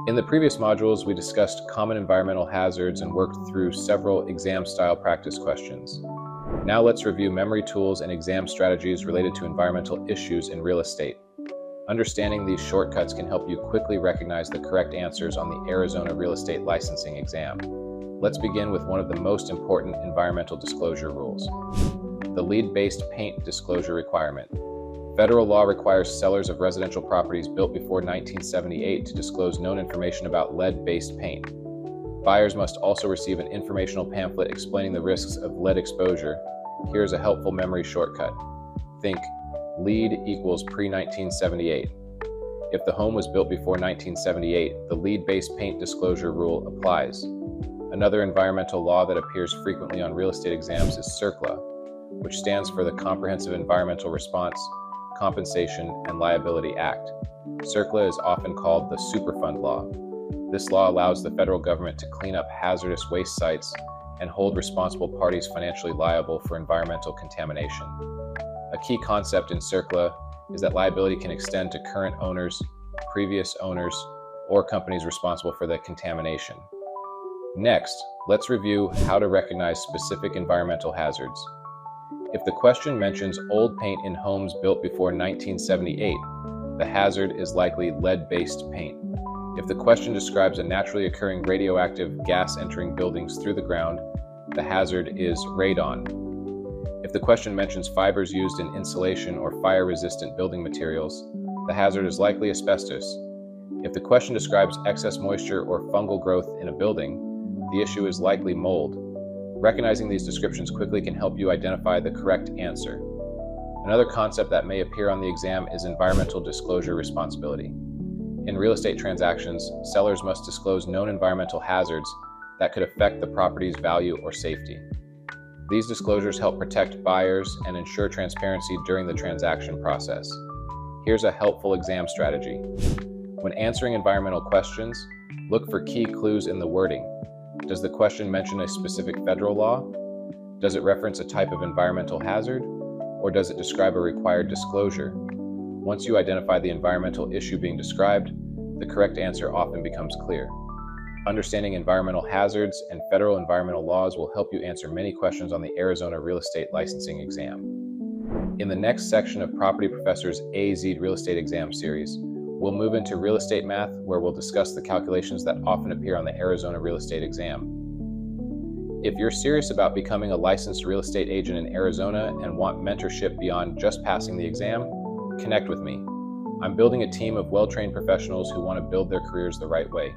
In the previous modules, we discussed common environmental hazards and worked through several exam-style practice questions. Now let's review memory tools and exam strategies related to environmental issues in real estate. Understanding these shortcuts can help you quickly recognize the correct answers on the Arizona real estate licensing exam. Let's begin with one of the most important environmental disclosure rules, the lead-based paint disclosure requirement. Federal law requires sellers of residential properties built before 1978 to disclose known information about lead-based paint. Buyers must also receive an informational pamphlet explaining the risks of lead exposure. Here's a helpful memory shortcut. Think lead equals pre-1978. If the home was built before 1978, the lead-based paint disclosure rule applies. Another environmental law that appears frequently on real estate exams is CERCLA, which stands for the Comprehensive Environmental Response, Compensation, and Liability Act. CERCLA is often called the Superfund Law. This law allows the federal government to clean up hazardous waste sites and hold responsible parties financially liable for environmental contamination. A key concept in CERCLA is that liability can extend to current owners, previous owners, or companies responsible for the contamination. Next, let's review how to recognize specific environmental hazards. If the question mentions old paint in homes built before 1978, the hazard is likely lead-based paint. If the question describes a naturally occurring radioactive gas entering buildings through the ground, the hazard is radon. If the question mentions fibers used in insulation or fire-resistant building materials, the hazard is likely asbestos. If the question describes excess moisture or fungal growth in a building, the issue is likely mold. Recognizing these descriptions quickly can help you identify the correct answer. Another concept that may appear on the exam is environmental disclosure responsibility. In real estate transactions, sellers must disclose known environmental hazards that could affect the property's value or safety. These disclosures help protect buyers and ensure transparency during the transaction process. Here's a helpful exam strategy. When answering environmental questions, look for key clues in the wording. Does the question mention a specific federal law? Does it reference a type of environmental hazard? Or does it describe a required disclosure? Once you identify the environmental issue being described, the correct answer often becomes clear. Understanding environmental hazards and federal environmental laws will help you answer many questions on the Arizona real estate licensing exam. In the next section of Property Professor's AZ Real Estate Exam series, we'll move into real estate math, where we'll discuss the calculations that often appear on the Arizona real estate exam. If you're serious about becoming a licensed real estate agent in Arizona and want mentorship beyond just passing the exam, connect with me. I'm building a team of well-trained professionals who want to build their careers the right way.